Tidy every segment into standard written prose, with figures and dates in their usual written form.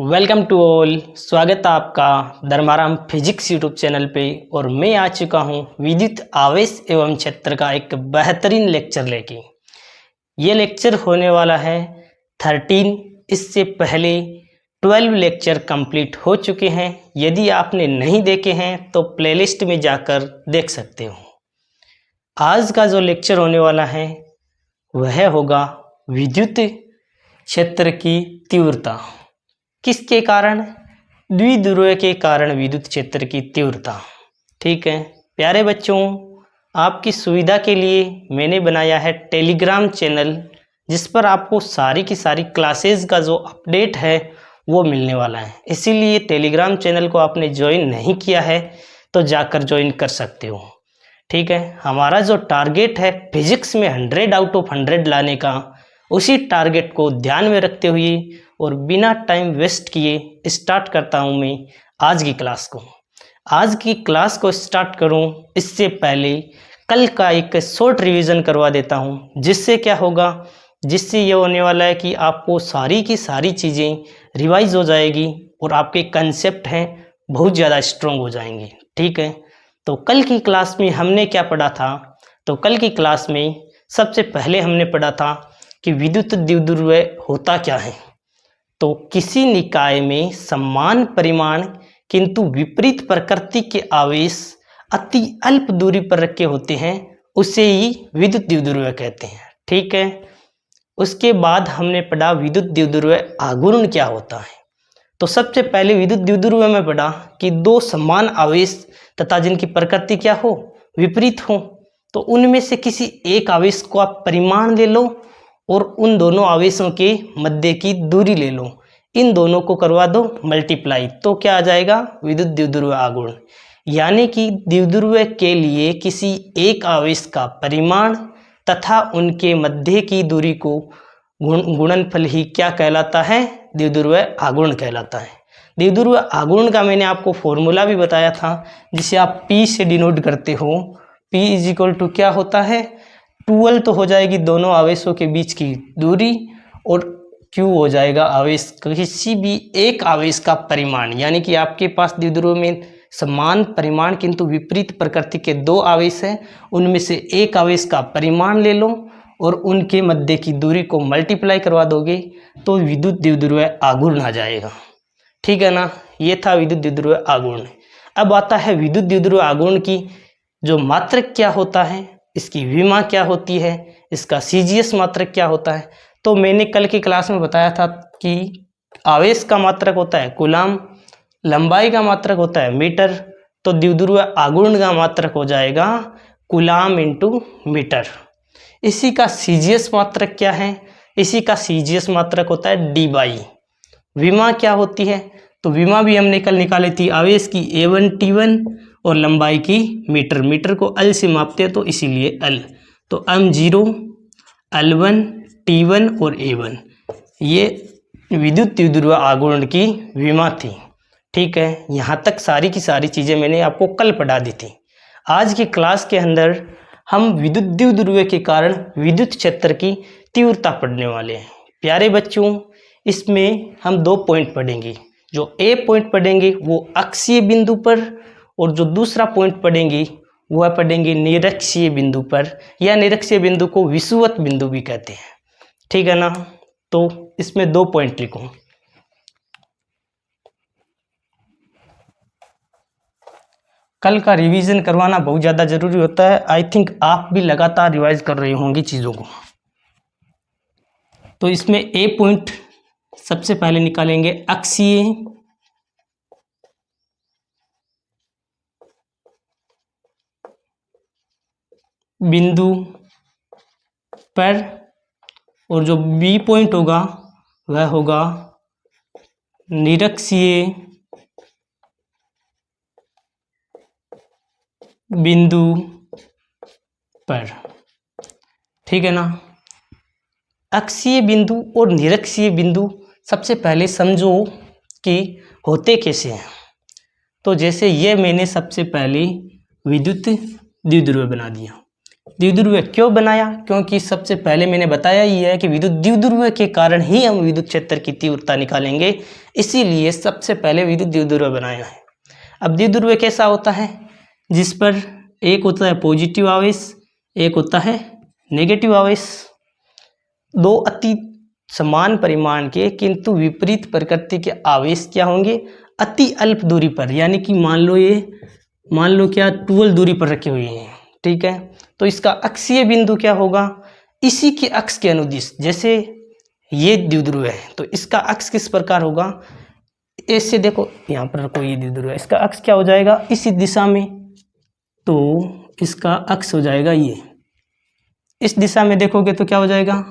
Welcome to all. स्वागत है आपका धर्माराम फिजिक्स यूट्यूब चैनल पे। और मैं आ चुका हूँ विद्युत आवेश एवं क्षेत्र का एक बेहतरीन लेक्चर लेके। ये लेक्चर होने वाला है 13। इससे पहले 12 लेक्चर कंप्लीट हो चुके हैं। यदि आपने नहीं देखे हैं तो प्लेलिस्ट में जाकर देख सकते हो। आज का जो लेक्चर होने वाला है वह होगा विद्युत क्षेत्र की तीव्रता। किसके कारण? द्विध्रुव के कारण विद्युत क्षेत्र की तीव्रता। ठीक है प्यारे बच्चों, आपकी सुविधा के लिए मैंने बनाया है टेलीग्राम चैनल, जिस पर आपको सारी की सारी क्लासेस का जो अपडेट है वो मिलने वाला है। इसीलिए टेलीग्राम चैनल को आपने ज्वाइन नहीं किया है तो जाकर ज्वाइन कर सकते हो। ठीक है, हमारा जो टारगेट है फिजिक्स में 100 आउट ऑफ 100 लाने का, उसी टारगेट को ध्यान में रखते हुए और बिना टाइम वेस्ट किए स्टार्ट करता हूं मैं आज की क्लास को। आज की क्लास को स्टार्ट करूं इससे पहले कल का एक शॉर्ट रिवीजन करवा देता हूं, जिससे क्या होगा, जिससे ये होने वाला है कि आपको सारी की सारी चीज़ें रिवाइज हो जाएगी और आपके कंसेप्ट हैं बहुत ज़्यादा स्ट्रॉन्ग हो जाएंगे। ठीक है, तो कल की क्लास में हमने क्या पढ़ा था? तो कल की क्लास में सबसे पहले हमने पढ़ा था कि विद्युत द्विध्रुव होता क्या है। तो किसी निकाय में समान परिमाण किंतु विपरीत प्रकृति के आवेश अति अल्प दूरी पर रखे होते हैं, उसे ही विद्युत द्विध्रुव कहते हैं। ठीक है, उसके बाद हमने पढ़ा विद्युत द्विध्रुव आघूर्ण क्या होता है। तो सबसे पहले विद्युत द्विध्रुव में पढ़ा कि दो समान आवेश तथा जिनकी प्रकृति क्या हो, विपरीत हो, तो उनमें से किसी एक आवेश को आप परिमाण ले लो और उन दोनों आवेशों के मध्य की दूरी ले लो, इन दोनों को करवा दो मल्टीप्लाई, तो क्या आ जाएगा? विद्युत द्विध्रुव आघूर्ण। यानी कि द्विध्रुव के लिए किसी एक आवेश का परिमाण तथा उनके मध्य की दूरी को गुणनफल ही क्या कहलाता है? द्विध्रुव आघूर्ण कहलाता है। द्विध्रुव आघूर्ण का मैंने आपको फॉर्मूला भी बताया था, जिसे आप P से डिनोट करते हो। P इज इक्वल टू क्या होता है? 12 तो हो जाएगी दोनों आवेशों के बीच की दूरी, और Q हो जाएगा आवेश, किसी भी एक आवेश का परिमाण। यानी कि आपके पास द्विध्रुव में समान परिमाण किंतु विपरीत प्रकृति के दो आवेश हैं, उनमें से एक आवेश का परिमाण ले लो और उनके मध्य की दूरी को मल्टीप्लाई करवा दोगे तो विद्युत द्विध्रुव आघूर्ण आ जाएगा। ठीक है ना, ये था विद्युत द्विध्रुव आघूर्ण। अब आता है विद्युत द्विध्रुव आघूर्ण की जो मात्रक क्या होता है, इसकी विमा क्या होती है, इसका CGS मात्रक क्या होता है। तो मैंने कल की क्लास में बताया था कि आवेश का मात्रक होता है कूलाम, लंबाई का मात्रक होता है मीटर, तो द्विध्रुव आघूर्ण का मात्रक हो जाएगा कूलाम इंटू मीटर। इसी का CGS मात्रक क्या है? इसी का CGS मात्रक होता है D/। विमा क्या होती है? तो विमा भी हमने कल निकाली थी, आवेश की A1 T1 और लंबाई की मीटर, मीटर को L से मापते हैं तो इसीलिए L। तो M0 L1 T1 और A1, ये विद्युत द्विध्रुव आघूर्ण की विमा थी। ठीक है, यहाँ तक सारी की सारी चीज़ें मैंने आपको कल पढ़ा दी थी। आज की क्लास के अंदर हम विद्युत द्विध्रुव के कारण विद्युत क्षेत्र की तीव्रता पढ़ने वाले हैं। प्यारे बच्चों, इसमें हम 2 पॉइंट पढ़ेंगे। जो A पॉइंट पढ़ेंगे वो अक्षीय बिंदु पर, और जो दूसरा पॉइंट पढ़ेंगे वह पढ़ेंगे निरक्षीय बिंदु पर, या निरक्षीय बिंदु को विषुवत बिंदु भी कहते हैं। ठीक है ना, तो इसमें 2 पॉइंट लिखो। कल का रिवीजन करवाना बहुत ज़्यादा ज़रूरी होता है। आई थिंक आप भी लगातार रिवाइज कर रहे होंगे चीज़ों को। तो इसमें A पॉइंट सबसे पहले निकालेंगे, अक्षीय बिंदु पर, और जो B पॉइंट होगा वह होगा निरक्षीय बिंदु पर। ठीक है ना, अक्षीय बिंदु और निरक्षीय बिंदु सबसे पहले समझो कि होते कैसे हैं। तो जैसे ये मैंने सबसे पहले विद्युत द्विध्रुव बना दिया, द्विध्रुव क्यों बनाया? क्योंकि सबसे पहले मैंने बताया ही है कि विद्युत द्विध्रुव के कारण ही हम विद्युत क्षेत्र की तीव्रता निकालेंगे, इसीलिए सबसे पहले विद्युत द्विध्रुव बनाया है। अब द्विध्रुव कैसा होता है? जिस पर एक होता है पॉजिटिव आवेश, एक होता है नेगेटिव आवेश। दो अति समान परिमाण के किंतु विपरीत प्रकृति के आवेश क्या होंगे? अति अल्प दूरी पर, यानी कि मान लो क्या 12 दूरी पर रखे हुए हैं, ठीक है। तो इसका अक्षीय बिंदु क्या होगा? इसी के अक्ष के अनुदिश, जैसे ये द्विध्रुव है तो इसका अक्ष किस प्रकार होगा? ऐसे देखो, यहाँ पर कोई ये द्विध्रुव है, इसका अक्ष क्या हो जाएगा? इसी दिशा में, तो इसका अक्ष हो जाएगा ये। इस दिशा में देखोगे तो क्या हो जाएगा?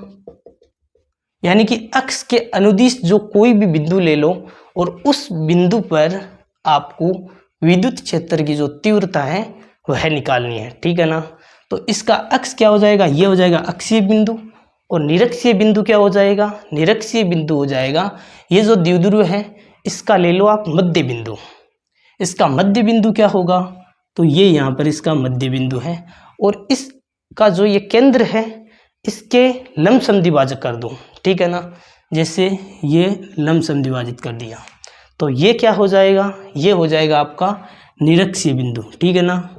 यानी कि अक्ष के अनुदिश जो कोई भी बिंदु ले लो और उस बिंदु पर आपको विद्युत क्षेत्र की जो तीव्रता है वह निकालनी है, ठीक है ना। तो इसका अक्ष क्या हो जाएगा? ये हो जाएगा अक्षीय बिंदु, और निरक्षीय बिंदु क्या हो जाएगा? निरक्षीय बिंदु हो जाएगा ये जो द्विध्रुव है, इसका ले लो आप मध्य बिंदु। इसका मध्य बिंदु क्या होगा? तो ये यहाँ पर इसका मध्य बिंदु है, और इसका जो ये केंद्र है इसके लंब समद्विभाजक कर दो, ठीक है ना। जैसे ये लंब समद्विभाजित कर दिया तो ये क्या हो जाएगा? ये हो जाएगा आपका निरक्षीय बिंदु, ठीक है ना।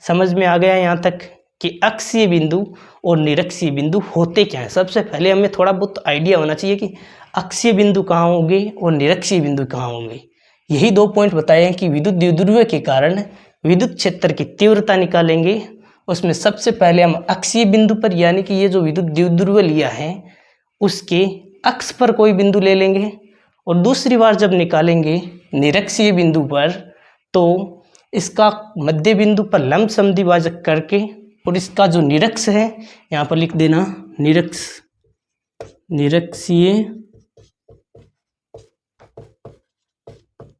समझ में आ गया यहाँ तक कि अक्षीय बिंदु और निरक्षीय बिंदु होते क्या हैं? सबसे पहले हमें थोड़ा बहुत आइडिया होना चाहिए कि अक्षीय बिंदु कहाँ होंगे और निरक्षीय बिंदु कहाँ होंगे। यही 2 पॉइंट बताए हैं कि विद्युत द्विध्रुव के कारण विद्युत क्षेत्र की तीव्रता निकालेंगे। उसमें सबसे पहले हम अक्षीय बिंदु पर, यानी कि ये जो विद्युत द्विध्रुव लिया है उसके अक्ष पर कोई बिंदु ले लेंगे, और दूसरी बार जब निकालेंगे निरक्षीय बिंदु पर तो इसका मध्य बिंदु पर लंब समद्विभाजक करके, और इसका जो निरक्ष है यहाँ पर लिख देना निरक्षीय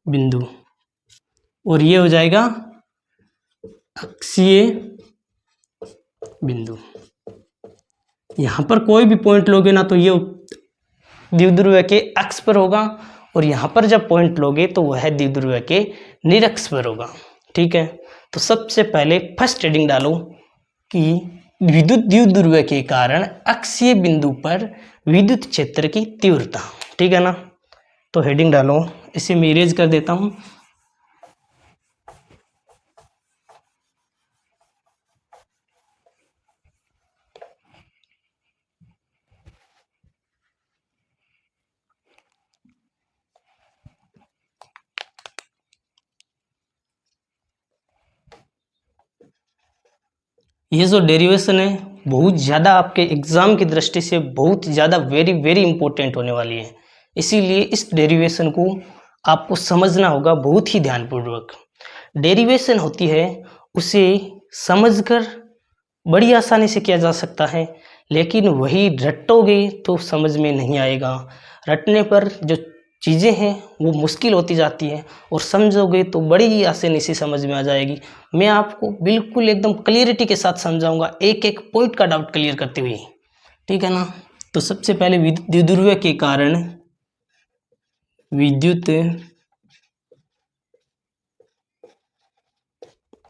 बिंदु, और ये हो जाएगा अक्षीय बिंदु। यहाँ पर कोई भी पॉइंट लोगे ना तो ये द्विध्रुव के अक्ष पर होगा, और यहाँ पर जब पॉइंट लोगे तो वह द्विध्रुव के निरक्ष पर होगा, ठीक है। तो सबसे पहले फर्स्ट हेडिंग डालो कि विद्युत द्विध्रुव के कारण अक्षीय बिंदु पर विद्युत क्षेत्र की तीव्रता, ठीक है ना। तो हेडिंग डालो, इसे मैं इरेज कर देता हूँ। ये जो डेरिवेशन है बहुत ज़्यादा आपके एग्ज़ाम की दृष्टि से बहुत ज़्यादा वेरी वेरी इंपॉर्टेंट होने वाली है, इसीलिए इस डेरिवेशन को आपको समझना होगा बहुत ही ध्यानपूर्वक। डेरिवेशन होती है उसे समझकर बड़ी आसानी से किया जा सकता है, लेकिन वही रटोगे तो समझ में नहीं आएगा। रटने पर जो चीज़ें हैं वो मुश्किल होती जाती है, और समझोगे तो बड़ी ही आसानी से समझ में आ जाएगी। मैं आपको बिल्कुल एकदम क्लियरिटी के साथ समझाऊंगा, एक एक पॉइंट का डाउट क्लियर करते हुए, ठीक है ना। तो सबसे पहले द्विध्रुव के कारण विद्युत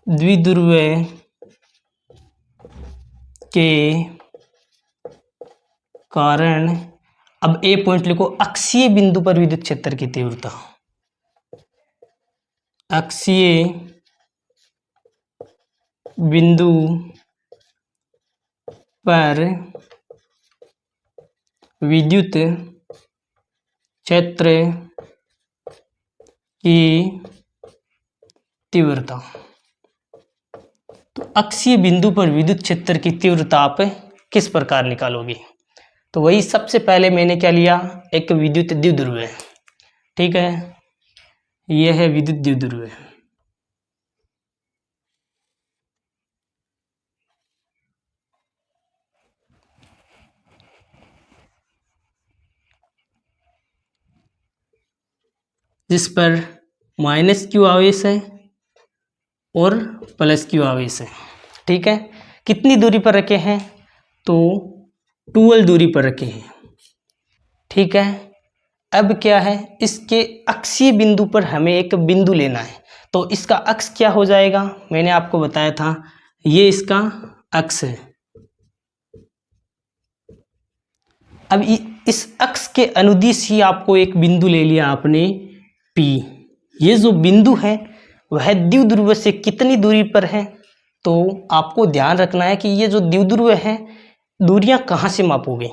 द्विध्रुव के कारण, अब ए पॉइंट लिखो, अक्षीय बिंदु पर विद्युत क्षेत्र की तीव्रता, अक्षीय बिंदु पर विद्युत क्षेत्र की तीव्रता। तो अक्षीय बिंदु पर विद्युत क्षेत्र की तीव्रता आप किस प्रकार निकालोगे? तो वही सबसे पहले मैंने क्या लिया, एक विद्युत द्विध्रुव है, ठीक है, यह है विद्युत द्विध्रुव। जिस पर -q आवेश है और +q आवेश है, ठीक है। कितनी दूरी पर रखे हैं? तो 12 दूरी पर रखे हैं, ठीक है। अब क्या है, इसके अक्षीय बिंदु पर हमें एक बिंदु लेना है, तो इसका अक्ष क्या हो जाएगा? मैंने आपको बताया था ये इसका अक्ष है। अब इस अक्ष के अनुदिश ही आपको एक बिंदु ले लिया आपने P। ये जो बिंदु है वह द्विध्रुव से कितनी दूरी पर है, तो आपको ध्यान रखना है कि ये जो द्विध्रुव है दूरियां कहाँ से मापोगे।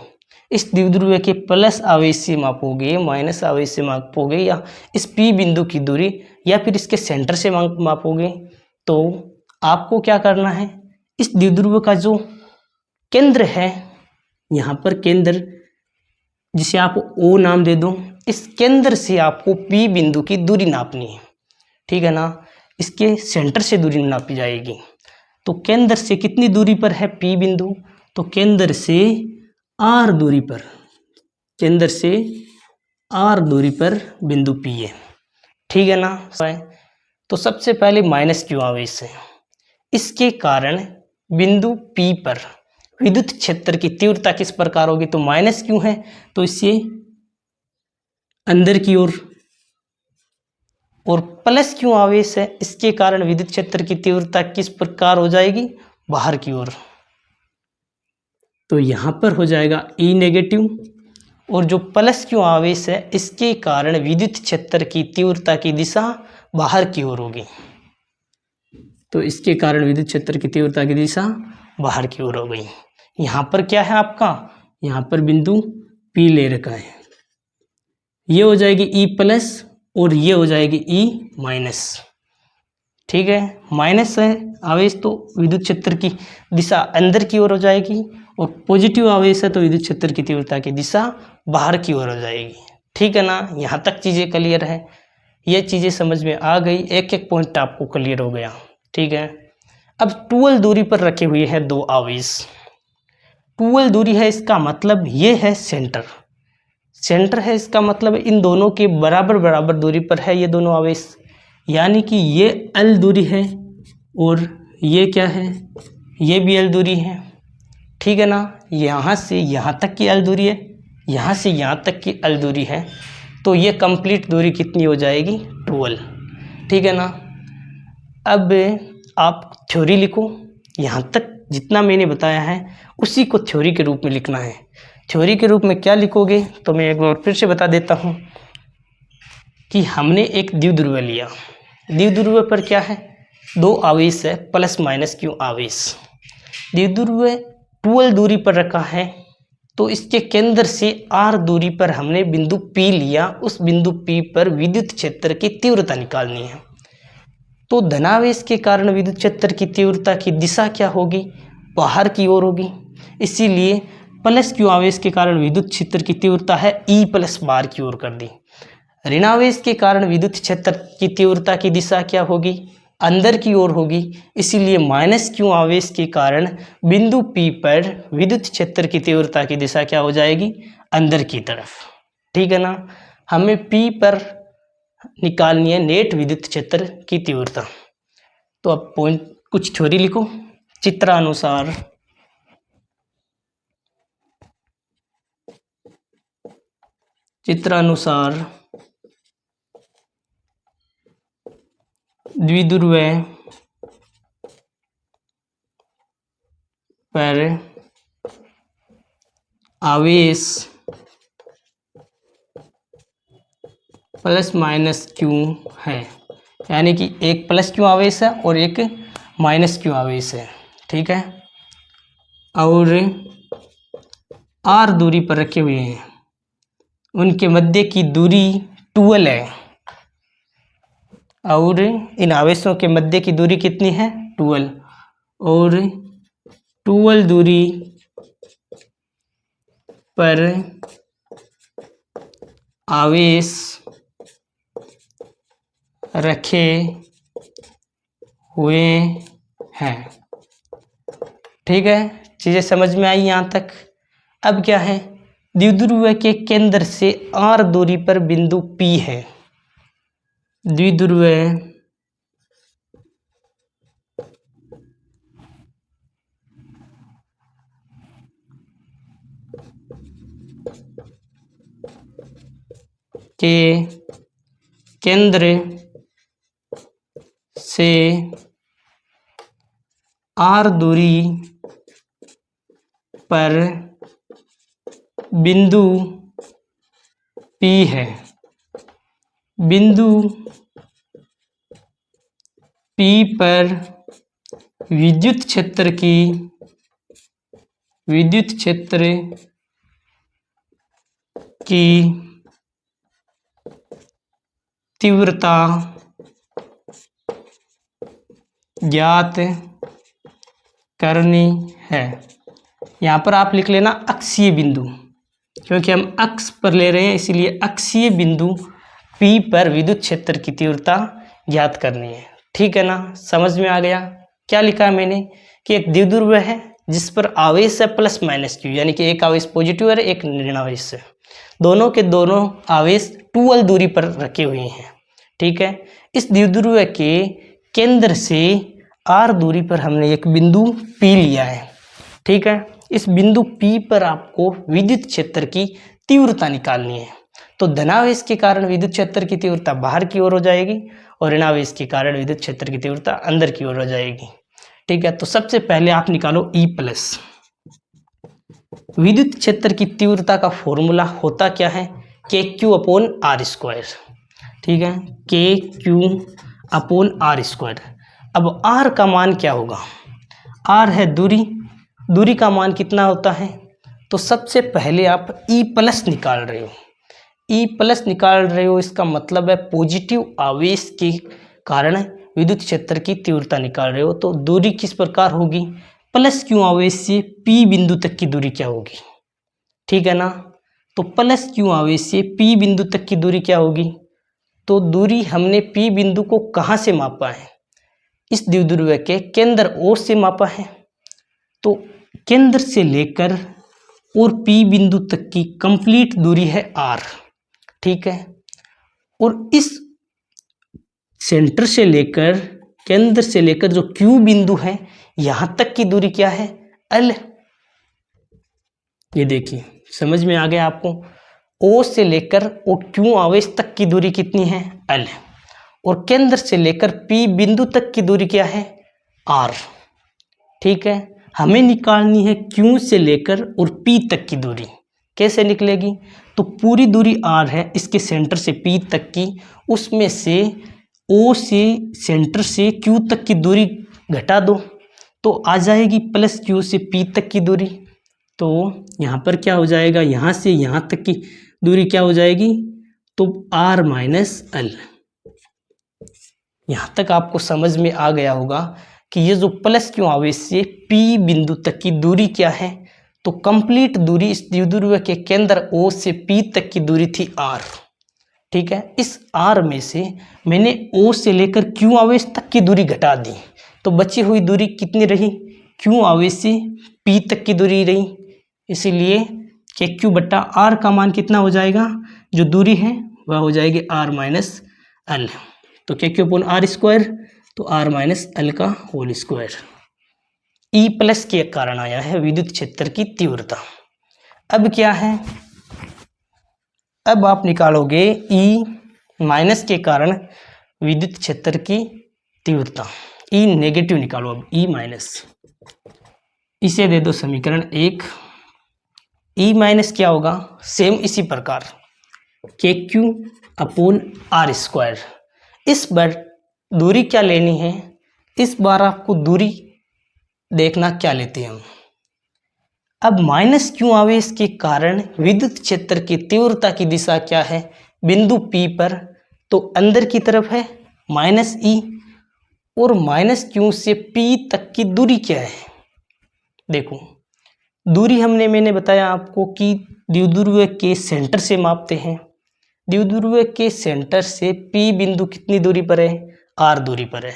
इस द्विध्रुव के प्लस आवेश से मापोगे, माइनस आवेश से मापोगे, या इस P बिंदु की दूरी, या फिर इसके सेंटर से मापोगे। तो आपको क्या करना है, इस द्विध्रुव का जो केंद्र है, यहाँ पर केंद्र जिसे आप O नाम दे दो, इस केंद्र से आपको P बिंदु की दूरी नापनी है, ठीक है ना। इसके सेंटर से दूरी नापी जाएगी। तो केंद्र से कितनी दूरी पर है P बिंदु, तो केंद्र से R दूरी पर, केंद्र से R दूरी पर बिंदु P है, ठीक है ना। तो सबसे पहले माइनस Q आवेश है, इसके कारण बिंदु P पर विद्युत क्षेत्र की तीव्रता किस प्रकार होगी, तो माइनस Q है तो इससे अंदर की ओर, और प्लस Q आवेश है, इसके कारण विद्युत क्षेत्र की तीव्रता किस प्रकार हो जाएगी, बाहर की ओर। तो यहाँ पर हो जाएगा E नेगेटिव, और जो प्लस Q आवेश है इसके कारण विद्युत क्षेत्र की तीव्रता की दिशा बाहर की ओर होगी। तो इसके कारण विद्युत क्षेत्र की तीव्रता की दिशा बाहर की ओर हो गई। यहाँ पर क्या है आपका, यहाँ पर बिंदु P ले रखा है, ये हो जाएगी E प्लस और ये हो जाएगी E माइनस, ठीक है। माइनस है आवेश तो विद्युत क्षेत्र की दिशा अंदर की ओर हो जाएगी, और पॉजिटिव आवेश है तो विद्युत क्षेत्र की तीव्रता की दिशा बाहर की ओर हो जाएगी, ठीक है ना। यहाँ तक चीज़ें क्लियर है, ये चीज़ें समझ में आ गई, एक एक पॉइंट आपको क्लियर हो गया, ठीक है। अब 12 दूरी पर रखे हुए हैं दो आवेश। 12 दूरी है, इसका मतलब ये है सेंटर, सेंटर है इसका मतलब इन दोनों के बराबर बराबर दूरी पर है ये दोनों आवेश, यानी कि ये L दूरी है और ये क्या है, ये भी L दूरी है, ठीक है ना। यहाँ से यहाँ तक की L दूरी है, यहाँ से यहाँ तक की L दूरी है, तो ये कंप्लीट दूरी कितनी हो जाएगी, 12, ठीक है ना। अब आप थ्योरी लिखो, यहाँ तक जितना मैंने बताया है उसी को थ्योरी के रूप में लिखना है। थ्योरी के रूप में क्या लिखोगे, तो मैं एक बार फिर से बता देता हूँ कि हमने एक द्विध्रुव लिया, द्विध्रुव पर क्या है, दो आवेश है, प्लस माइनस Q आवेश। द्विध्रुव 12 दूरी पर रखा है, तो इसके केंद्र से R दूरी पर हमने बिंदु P लिया, उस बिंदु P पर विद्युत क्षेत्र की तीव्रता निकालनी है। तो धनावेश के कारण विद्युत क्षेत्र की तीव्रता की दिशा क्या होगी, बाहर की ओर होगी, इसीलिए प्लस Q आवेश के कारण विद्युत क्षेत्र की तीव्रता है E प्लस बाहर की ओर कर दी। ऋणावेश के कारण विद्युत क्षेत्र की तीव्रता की दिशा क्या होगी, अंदर की ओर होगी, इसीलिए माइनस Q आवेश के कारण बिंदु P पर विद्युत क्षेत्र की तीव्रता की दिशा क्या हो जाएगी, अंदर की तरफ, ठीक है ना। हमें P पर निकालनी है नेट विद्युत क्षेत्र की तीव्रता। तो अब पॉइंट कुछ थ्योरी लिखो, चित्रानुसार द्विध्रुव पर आवेश प्लस माइनस Q है, यानी कि एक प्लस Q आवेश है और एक माइनस Q आवेश है, ठीक है। और R दूरी पर रखे हुए हैं, उनके मध्य की दूरी 12 है, और इन आवेशों के मध्य की दूरी कितनी है, 12, और 12 दूरी पर आवेश रखे हुए हैं, ठीक है। चीज़ें समझ में आई यहाँ तक। अब क्या है, द्विध्रुव के केंद्र से R दूरी पर बिंदु P है, द्विध्रुव के केंद्र से R दूरी पर बिंदु P है, बिंदु P पर विद्युत क्षेत्र की तीव्रता ज्ञात करनी है। यहाँ पर आप लिख लेना अक्षीय बिंदु, क्योंकि हम अक्ष पर ले रहे हैं, इसलिए अक्षीय बिंदु P पर विद्युत क्षेत्र की तीव्रता ज्ञात करनी है। ठीक है ना, समझ में आ गया। क्या लिखा है मैंने कि एक द्विध्रुव है जिस पर आवेश है प्लस माइनस Q, यानी कि एक आवेश पॉजिटिव है, एक ऋणावेश है। दोनों के दोनों आवेश 2l दूरी पर रखे हुए हैं। ठीक है, इस द्विध्रुव के केंद्र से r दूरी पर हमने एक बिंदु P लिया है। ठीक है, इस बिंदु P पर आपको विद्युत क्षेत्र की तीव्रता निकालनी है। तो धनावेश के कारण विद्युत क्षेत्र की तीव्रता बाहर की ओर हो जाएगी और ऋणावेश के कारण विद्युत क्षेत्र की तीव्रता अंदर की ओर हो जाएगी। ठीक है, तो सबसे पहले आप निकालो E प्लस। विद्युत क्षेत्र की तीव्रता का फॉर्मूला होता क्या है, KQ/r²। ठीक है, KQ/r²। अब r का मान क्या होगा, r है दूरी, दूरी का मान कितना होता है, तो सबसे पहले आप E प्लस निकाल रहे हो। E प्लस निकाल रहे हो, इसका मतलब है पॉजिटिव आवेश के कारण विद्युत क्षेत्र की तीव्रता निकाल रहे हो। तो दूरी किस प्रकार होगी, प्लस Q आवेश से P बिंदु तक की दूरी क्या होगी। ठीक है ना, तो प्लस Q आवेश से P बिंदु तक की दूरी क्या होगी, तो दूरी हमने P बिंदु को कहाँ से मापा है, इस द्विध्रुव के केंद्र O से मापा है। तो केंद्र से लेकर और P बिंदु तक की कंप्लीट दूरी है R। ठीक है, और इस सेंटर से लेकर, केंद्र से लेकर जो Q बिंदु है यहां तक की दूरी क्या है, L। ये देखिए, समझ में आ गया आपको। O से लेकर और Q आवेश तक की दूरी कितनी है, L। और केंद्र से लेकर P बिंदु तक की दूरी क्या है, R। ठीक है, हमें निकालनी है Q से लेकर और P तक की दूरी। कैसे निकलेगी, तो पूरी दूरी R है, इसके सेंटर से P तक की, उसमें से O से सेंटर से Q तक की दूरी घटा दो तो आ जाएगी प्लस Q से P तक की दूरी। तो यहाँ पर क्या हो जाएगा, यहाँ से यहाँ तक की दूरी क्या हो जाएगी, तो R माइनस L। यहाँ तक आपको समझ में आ गया होगा कि ये जो प्लस Q आवेश से P बिंदु तक की दूरी क्या है, तो कंप्लीट दूरी इस द्विध्रुव के केंद्र O से P तक की दूरी थी R। ठीक है, इस R में से मैंने O से लेकर Q आवेश तक की दूरी घटा दी, तो बची हुई दूरी कितनी रही, Q आवेश से P तक की दूरी रही। इसीलिए KQ/R का मान कितना हो जाएगा, जो दूरी है वह हो जाएगी R माइनस L। तो KQ/R², तो R माइनस L का होल स्क्वायर। E प्लस के कारण आया है विद्युत क्षेत्र की तीव्रता। अब क्या है, अब आप निकालोगे E माइनस के कारण विद्युत क्षेत्र की तीव्रता। E नेगेटिव निकालो, अब E माइनस, इसे दे दो समीकरण 1। E माइनस क्या होगा, सेम इसी प्रकार KQ/R²। इस बार दूरी क्या लेनी है, इस बार आपको दूरी देखना क्या लेते हैं हम। अब माइनस Q आवेश के कारण विद्युत क्षेत्र की तीव्रता की दिशा क्या है, बिंदु P पर, तो अंदर की तरफ है माइनस E, और माइनस Q से P तक की दूरी क्या है। देखो दूरी मैंने बताया आपको कि द्विध्रुव के सेंटर से मापते हैं। द्विध्रुव के सेंटर से P बिंदु कितनी दूरी पर है, R दूरी पर है।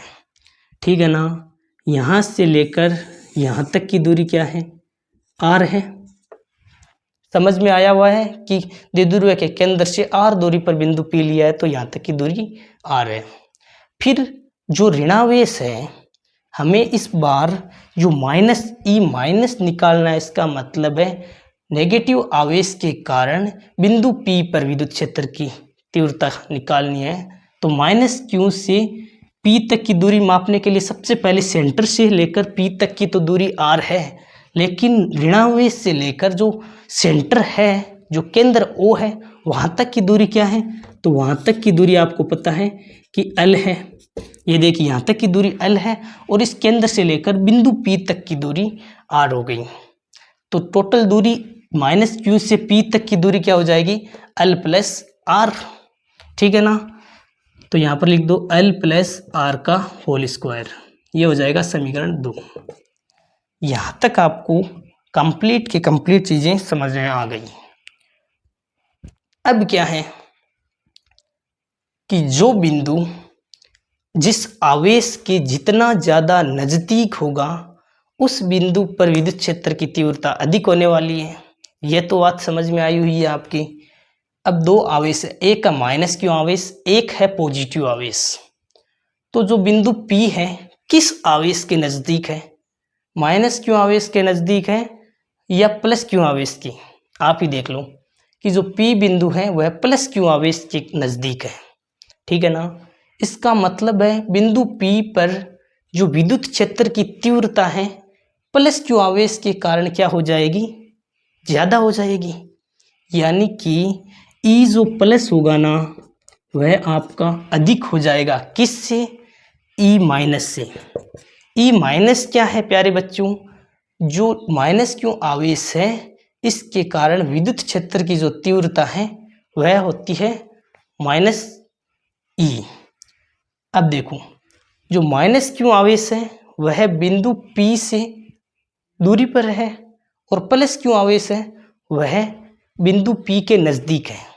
ठीक है ना, यहाँ से लेकर यहाँ तक की दूरी क्या है, R है। समझ में आया हुआ है कि द्विध्रुव के केंद्र से R दूरी पर बिंदु P लिया है, तो यहाँ तक की दूरी R है। फिर जो ऋणावेश है, हमें इस बार जो माइनस E माइनस निकालना है। इसका मतलब है नेगेटिव आवेश के कारण बिंदु P पर विद्युत क्षेत्र की तीव्रता निकालनी है। तो माइनस Q से P तक की दूरी मापने के लिए सबसे पहले सेंटर से लेकर P तक की तो दूरी R है, लेकिन ऋणावेश से लेकर जो सेंटर है, जो केंद्र O है, वहाँ तक की दूरी क्या है? तो वहाँ तक की दूरी आपको पता है कि L है। ये देखिए यहाँ तक की दूरी L है और इस केंद्र से लेकर बिंदु P तक की दूरी R हो गई। तो टोटल दूरी -Q से P तक की दूरी क्या हो जाएगी? L + R। ठीक है ना? तो यहाँ पर लिख दो L + R का होल स्क्वायर। ये हो जाएगा समीकरण 2। यहाँ तक आपको कंप्लीट की कंप्लीट चीज़ें समझ में आ गई। अब क्या है कि जो बिंदु जिस आवेश के जितना ज़्यादा नज़दीक होगा उस बिंदु पर विद्युत क्षेत्र की तीव्रता अधिक होने वाली है। यह तो बात समझ में आई हुई है आपकी। अब दो आवेश है, एक का -Q आवेश, एक है पॉजिटिव आवेश। तो जो बिंदु P है किस आवेश के नज़दीक है? -Q आवेश के नज़दीक है या +Q आवेश की? आप ही देख लो कि जो P बिंदु है वह +Q आवेश के नज़दीक है। ठीक है ना? इसका मतलब है बिंदु P पर जो विद्युत क्षेत्र की तीव्रता है +Q आवेश के कारण क्या हो जाएगी? ज़्यादा हो जाएगी। यानी कि E जो प्लस होगा ना वह आपका अधिक हो जाएगा। किससे? E- से। E- क्या है प्यारे बच्चों? जो -Q आवेश है इसके कारण विद्युत क्षेत्र की जो तीव्रता है वह होती है -E। अब देखो जो -Q आवेश है वह बिंदु P से दूरी पर है और +Q आवेश है वह बिंदु P के नज़दीक है।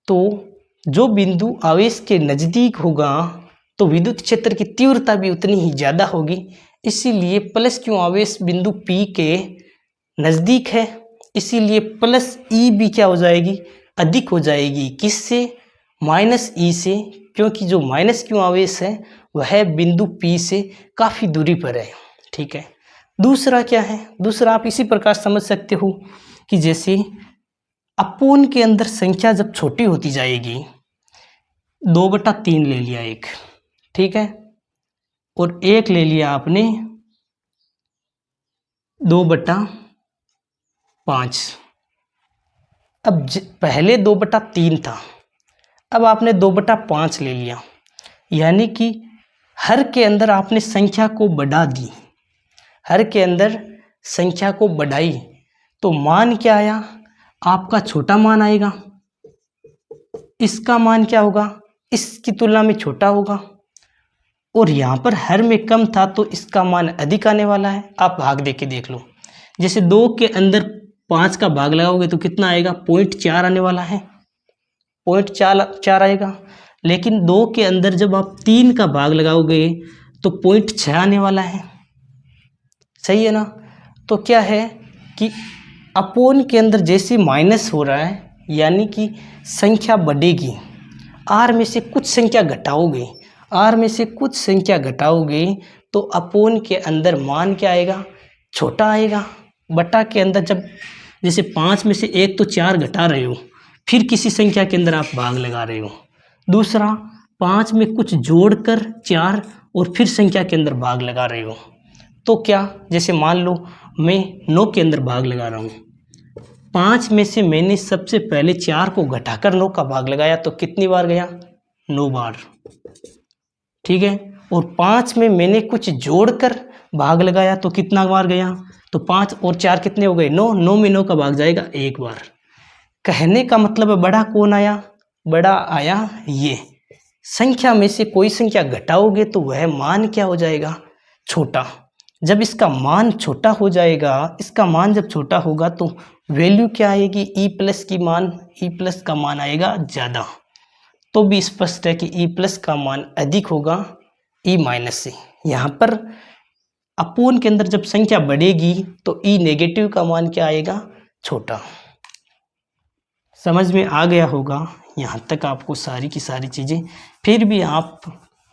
तो जो बिंदु आवेश के नज़दीक होगा तो विद्युत क्षेत्र की तीव्रता भी उतनी ही ज़्यादा होगी। इसीलिए +Q आवेश बिंदु P के नज़दीक है, इसीलिए +E भी क्या हो जाएगी? अधिक हो जाएगी। किससे? -E से, क्योंकि जो -Q आवेश है वह बिंदु P से काफ़ी दूरी पर है। ठीक है। दूसरा क्या है? दूसरा आप इसी प्रकार समझ सकते हो कि जैसे अपूर्ण के अंदर संख्या जब छोटी होती जाएगी, 2/3 ले लिया एक, ठीक है, और एक ले लिया आपने 2/5। अब पहले 2/3 था, अब आपने 2/5 ले लिया, यानी कि हर के अंदर आपने संख्या को बढ़ा दी, हर के अंदर संख्या को बढ़ाई, तो मान क्या आया? आपका छोटा मान आएगा। इसका मान क्या होगा? इसकी तुलना में छोटा होगा। और यहाँ पर हर में कम था तो इसका मान अधिक आने वाला है। आप भाग दे के देख लो, जैसे 2 के अंदर 5 का भाग लगाओगे तो कितना आएगा? 0.4 आने वाला है, 0.4 आएगा। लेकिन 2 के अंदर जब आप 3 का भाग लगाओगे तो 0.6 आने वाला है। सही है ना? तो क्या है कि अपोन के अंदर जैसे माइनस हो रहा है, यानी कि संख्या बढ़ेगी, आर में से कुछ संख्या घटाओगे, आर में से कुछ संख्या घटाओगे तो अपोन के अंदर मान क्या आएगा? छोटा आएगा। बटा के अंदर जब जैसे 5 में से 1 तो 4 घटा रहे हो, फिर किसी संख्या के अंदर आप भाग लगा रहे हो। दूसरा 5 में कुछ जोड़कर 4 और फिर संख्या के अंदर भाग लगा रहे हो। तो क्या, जैसे मान लो मैं 9 के अंदर भाग लगा रहा हूँ, 5 में से मैंने सबसे पहले 4 को घटाकर 9 का भाग लगाया तो कितनी बार गया? 9 बार। ठीक है। और 5 में मैंने कुछ जोड़कर भाग लगाया तो कितना बार गया? तो 5 और 4 कितने हो गए? 9। 9 में 9 का भाग जाएगा 1 बार। कहने का मतलब है बड़ा कौन आया? बड़ा आया ये। संख्या में से कोई संख्या घटाओगे तो वह मान क्या हो जाएगा? छोटा। जब इसका मान छोटा हो जाएगा, इसका मान जब छोटा होगा तो वैल्यू क्या आएगी? ई प्लस की मान, ई प्लस का मान आएगा ज़्यादा। तो भी स्पष्ट है कि ई प्लस का मान अधिक होगा ई माइनस से। यहाँ पर अपूर्ण के अंदर जब संख्या बढ़ेगी तो ई नेगेटिव का मान क्या आएगा? छोटा। समझ में आ गया होगा यहाँ तक आपको सारी की सारी चीज़ें। फिर भी आप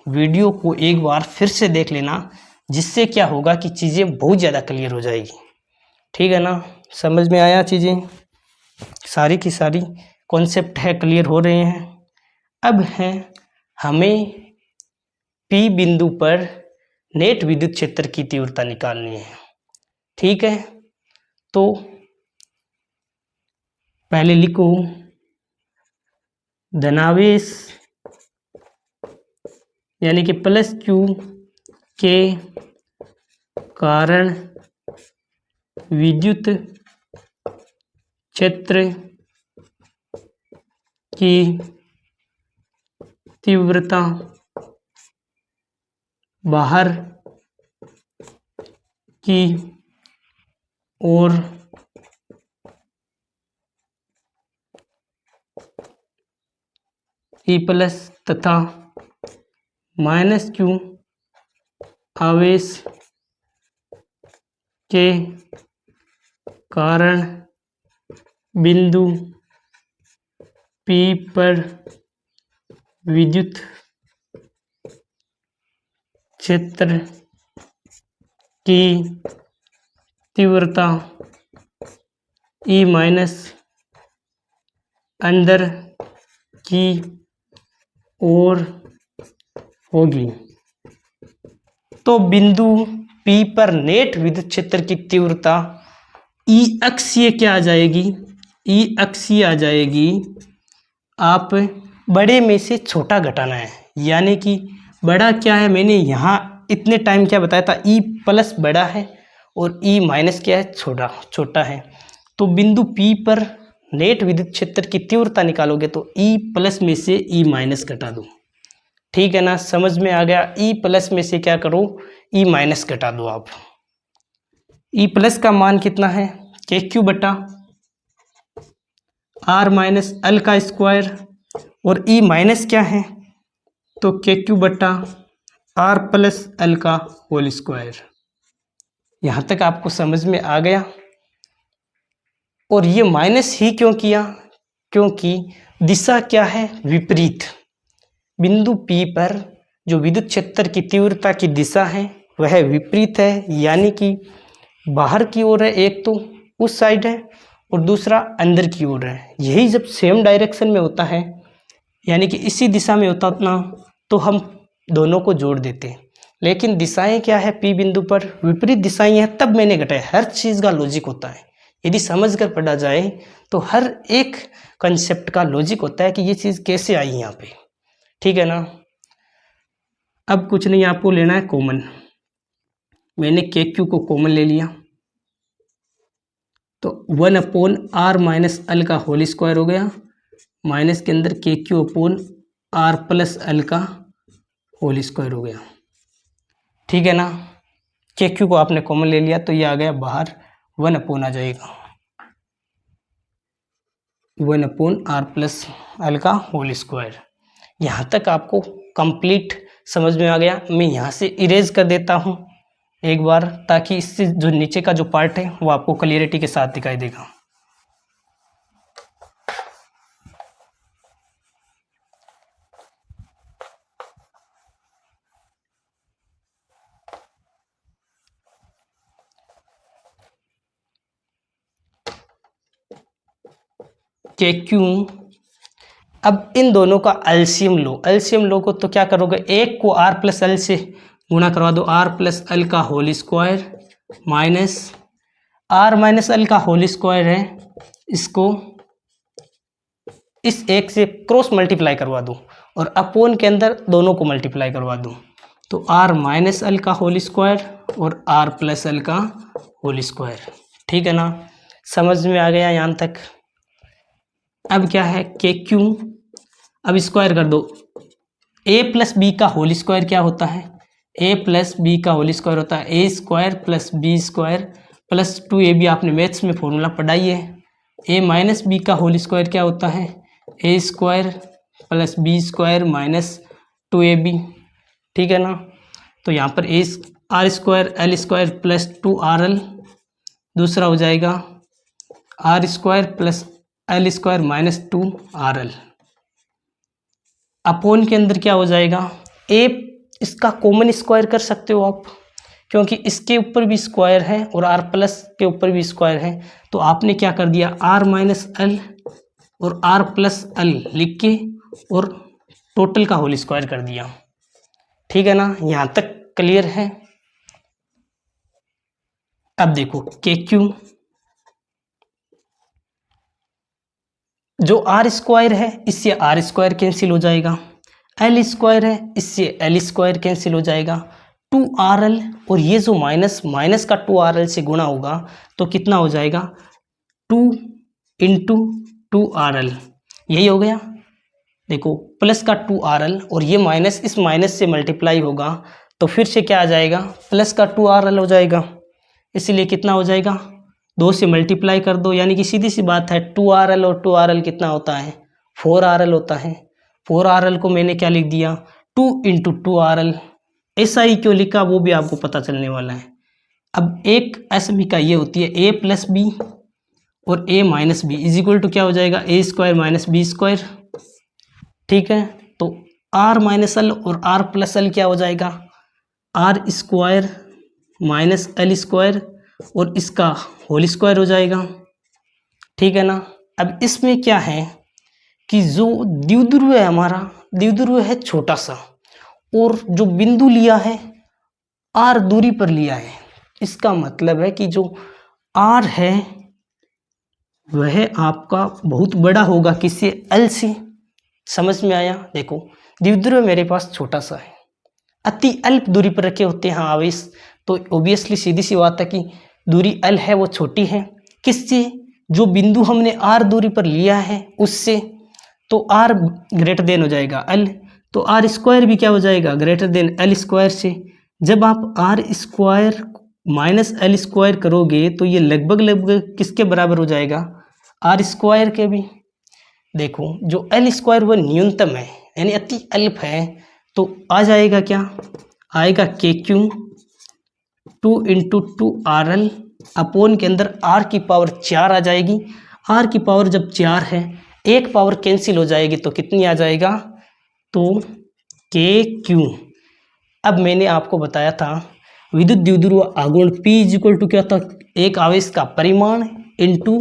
वीडियो को एक बार फिर से देख लेना, जिससे क्या होगा कि चीज़ें बहुत ज़्यादा क्लियर हो जाएगी। ठीक है ना? समझ में आया चीज़ें? सारी की सारी कॉन्सेप्ट है क्लियर हो रहे हैं। अब है हमें P बिंदु पर नेट विद्युत क्षेत्र की तीव्रता निकालनी है। ठीक है, तो पहले लिखो धनावेश यानी कि प्लस क्यू के कारण विद्युत क्षेत्र की तीव्रता बाहर की ओर ई प्लस तथा माइनस क्यू आवेश के कारण बिंदु P पर विद्युत क्षेत्र की तीव्रता E माइनस अंदर की ओर होगी। तो बिंदु P पर नेट विद्युत क्षेत्र की तीव्रता E अक्षीय क्या आ जाएगी? E अक्षीय आ जाएगी, आप बड़े में से छोटा घटाना है, यानी कि बड़ा क्या है, मैंने यहाँ इतने टाइम क्या बताया था, E प्लस बड़ा है और E माइनस क्या है, छोटा है। तो बिंदु P पर नेट विद्युत क्षेत्र की तीव्रता निकालोगे तो E प्लस में से E माइनस घटा दो। ठीक है ना, समझ में आ गया। E प्लस में से क्या करो, E माइनस घटा दो आप। E प्लस का मान कितना है, के क्यू बटा आर माइनस एल का स्क्वायर, और E माइनस क्या है, तो के क्यू बटा आर प्लस एल का होल स्क्वायर। यहाँ तक आपको समझ में आ गया। और ये माइनस ही क्यों किया, क्योंकि दिशा क्या है, विपरीत। बिंदु P पर जो विद्युत क्षेत्र की तीव्रता की दिशा है वह विपरीत है, यानी कि बाहर की ओर है, एक तो उस साइड है और दूसरा अंदर की ओर है। यही जब सेम डायरेक्शन में होता है, यानी कि इसी दिशा में होता ना, तो हम दोनों को जोड़ देते। लेकिन दिशाएं क्या है, P बिंदु पर विपरीत दिशाएं हैं, तब मैंने घटाया। हर चीज़ का लॉजिक होता है, यदि समझ कर पढ़ा जाए तो हर एक कंसेप्ट का लॉजिक होता है कि ये चीज़ कैसे आई यहाँ पे। ठीक है ना। अब कुछ नहीं, आपको लेना है कॉमन। मैंने के क्यू को कॉमन ले लिया, तो 1/r माइनस एल का होल स्क्वायर हो गया, माइनस के अंदर के Q upon R plus L का होल स्क्वायर हो गया। ठीक है ना, के क्यू को आपने कॉमन ले लिया तो ये आ गया बाहर, 1/, आ जाएगा 1/r प्लस एल का होल स्क्वायर। यहाँ तक आपको कंप्लीट समझ में आ गया। मैं यहाँ से इरेज कर देता हूँ एक बार, ताकि इससे जो नीचे का जो पार्ट है वो आपको क्लियरिटी के साथ दिखाई देगा। के क्यू, अब इन दोनों का एलसीएम लो। एलसीएम लो को तो क्या करोगे, एक को आर प्लस एल से गुणा करवा दो, आर प्लस एल का whole square minus R minus L का होल स्क्वायर है, इसको इस एक से क्रॉस मल्टीप्लाई करवा दो और अपोन के अंदर दोनों को मल्टीप्लाई करवा दो, तो आर माइनस एल का होल स्क्वायर और आर प्लस एल का होल स्क्वायर। ठीक है ना, समझ में आ गया यहाँ तक। अब क्या है, के क्यू, अब स्क्वायर कर दो। ए प्लस बी का होल स्क्वायर क्या होता है, ए प्लस बी का होल स्क्वायर होता है A square plus B square plus 2ab। आपने मैथ्स में फॉर्मूला पढ़ाई है। ए माइनस बी का होल स्क्वायर क्या होता है, A square plus B square minus 2ab। ठीक है ना, तो यहाँ पर A R square L square plus 2rl, दूसरा हो जाएगा R square plus L square minus 2rl। Upon के अंदर क्या हो जाएगा, ए, इसका कॉमन स्क्वायर कर सकते हो आप, क्योंकि इसके ऊपर भी स्क्वायर है और आर प्लस के ऊपर भी स्क्वायर है, तो आपने क्या कर दिया, आर माइनस एल और आर प्लस एल लिख के और टोटल का होल स्क्वायर कर दिया। ठीक है ना, यहाँ तक क्लियर है। अब देखो के क्यू जो आर स्क्वायर है इससे आर स्क्वायर कैंसिल हो जाएगा, एल स्क्वायर है इससे एल स्क्वायर कैंसिल हो जाएगा, 2RL और ये जो माइनस माइनस का 2RL से गुणा होगा तो कितना हो जाएगा 2 इंटू 2RL, यही हो गया। देखो प्लस का 2RL और ये माइनस इस माइनस से मल्टीप्लाई होगा तो फिर से क्या आ जाएगा प्लस का 2RL हो जाएगा, इसीलिए कितना हो जाएगा 2 से मल्टीप्लाई कर दो, यानी कि सीधी सी बात है 2RL और 2RL कितना होता है 4RL होता है। 4RL को मैंने क्या लिख दिया 2 इंटू 2RL, ऐसा ही क्यों लिखा वो भी आपको पता चलने वाला है। अब एक समीका ये होती है a प्लस बी और a minus B is equal to क्या हो जाएगा a square minus B square, ठीक है। तो r माइनस एल और r प्लस एल क्या हो जाएगा r square minus L square और इसका होल स्क्वायर हो जाएगा, ठीक है ना। अब इसमें क्या है कि जो द्विध्रुव है हमारा द्विध्रुव है छोटा सा और जो बिंदु लिया है r दूरी पर लिया है, इसका मतलब है कि जो r है वह आपका बहुत बड़ा होगा किससे l से, समझ में आया। देखो द्विध्रुव मेरे पास छोटा सा है, अति अल्प दूरी पर रखे होते हैं आवेश, तो ऑब्वियसली सीधी सी बात है कि दूरी l है वो छोटी है किससे, जो बिंदु हमने r दूरी पर लिया है उससे, तो r ग्रेटर देन हो जाएगा l, तो r स्क्वायर भी क्या हो जाएगा ग्रेटर देन l स्क्वायर से। जब आप r square minus L square करोगे तो ये लगभग लगभग किसके बराबर हो जाएगा r स्क्वायर के भी। देखो जो एल स्क्वायर वो न्यूनतम है यानी अति अल्प है, तो आ जाएगा क्या आएगा के क्यू 2 इंटू 2RL अपोन के अंदर r की पावर 4 आ जाएगी, r की पावर जब 4 है एक पावर कैंसिल हो जाएगी तो कितनी आ जाएगा तो के क्यू। अब मैंने आपको बताया था विद्युत द्विध्रुव आघूर्ण P इज इक्वल टू क्या था एक आवेश का परिमाण इंटू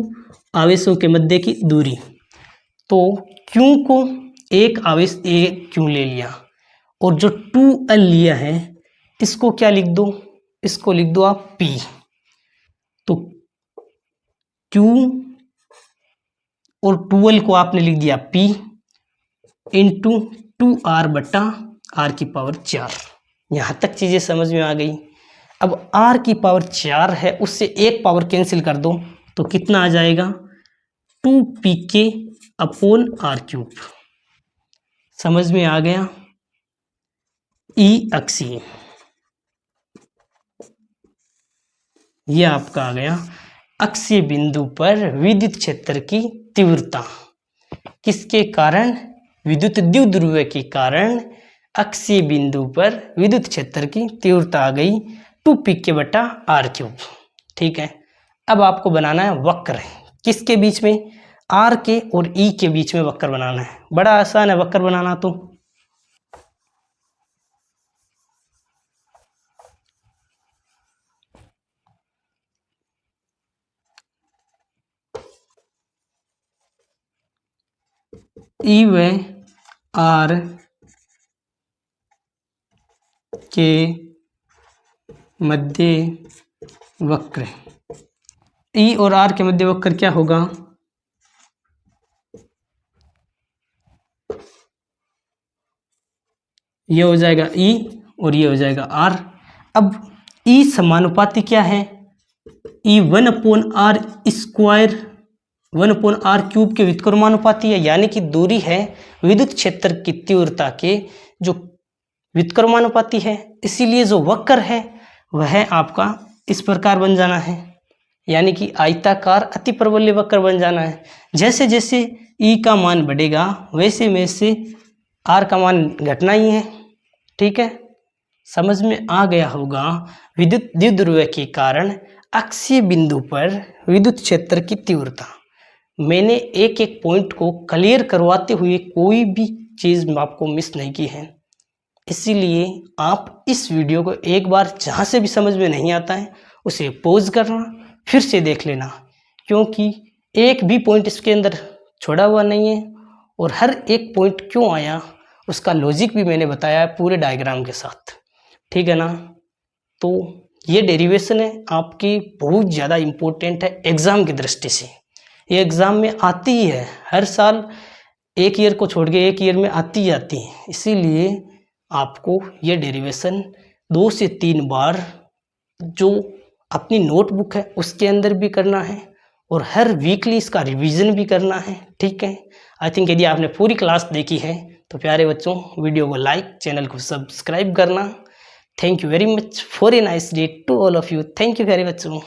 आवेशों के मध्य की दूरी, तो Q को एक आवेश A Q ले लिया और जो 2L लिया है इसको क्या लिख दो, इसको लिख दो आप P, तो Q और 2L को आपने लिख दिया P इंटू 2R बटा R की पावर 4। यहाँ तक चीज़ें समझ में आ गई। अब R की पावर 4 है उससे एक पावर कैंसिल कर दो तो कितना आ जाएगा 2pk अपोन R क्यूब, समझ में आ गया। E अक्षीय ये आपका आ गया अक्षीय बिंदु पर विद्युत क्षेत्र की तीव्रता, किसके कारण विद्युत द्विध्रुव के कारण अक्षीय बिंदु पर विद्युत क्षेत्र की तीव्रता आ गई 2pk बटा R क्यूब, ठीक है। अब आपको बनाना है वक्र, किसके बीच में R के और E के बीच में वक्र बनाना है, बड़ा आसान है वक्र बनाना। तो E व R के मध्य वक्र, E और R के मध्य वक्र क्या होगा ये हो जाएगा E और ये हो जाएगा R। अब E समानुपाती क्या है E 1/r square 1/r cube के व्युत्क्रमानुपाती है, यानी कि दूरी है विद्युत क्षेत्र की तीव्रता के जो व्युत्क्रमानुपाती है, इसीलिए जो वक्र है वह आपका इस प्रकार बन जाना है, यानी कि आयताकार अतिप्रबल्य वक्र बन जाना है। जैसे जैसे E का मान बढ़ेगा वैसे वैसे R का मान घटना ही है, ठीक है। समझ में आ गया होगा विद्युत द्विध्रुव के कारण अक्षीय बिंदु पर विद्युत क्षेत्र की तीव्रता। मैंने एक एक पॉइंट को क्लियर करवाते हुए कोई भी चीज़ आपको मिस नहीं की है, इसीलिए आप इस वीडियो को एक बार जहाँ से भी समझ में नहीं आता है उसे पॉज करना फिर से देख लेना, क्योंकि एक भी पॉइंट इसके अंदर छोड़ा हुआ नहीं है और हर एक पॉइंट क्यों आया उसका लॉजिक भी मैंने बताया है पूरे डायग्राम के साथ, ठीक है ना। तो ये डेरिवेशन है आपकी बहुत ज़्यादा इम्पोर्टेंट है एग्ज़ाम की दृष्टि से। ये एग्ज़ाम में आती ही है, हर साल एक ईयर को छोड़ के एक ईयर में आती ही आती है। इसीलिए आपको ये डेरिवेशन 2 से 3 बार जो अपनी नोटबुक है उसके अंदर भी करना है और हर वीकली इसका रिवीजन भी करना है, ठीक है। आई थिंक यदि आपने पूरी क्लास देखी है तो प्यारे बच्चों वीडियो को लाइक, चैनल को सब्सक्राइब करना। Thank you very much for a nice day to all of you. Thank you प्यारे बच्चों।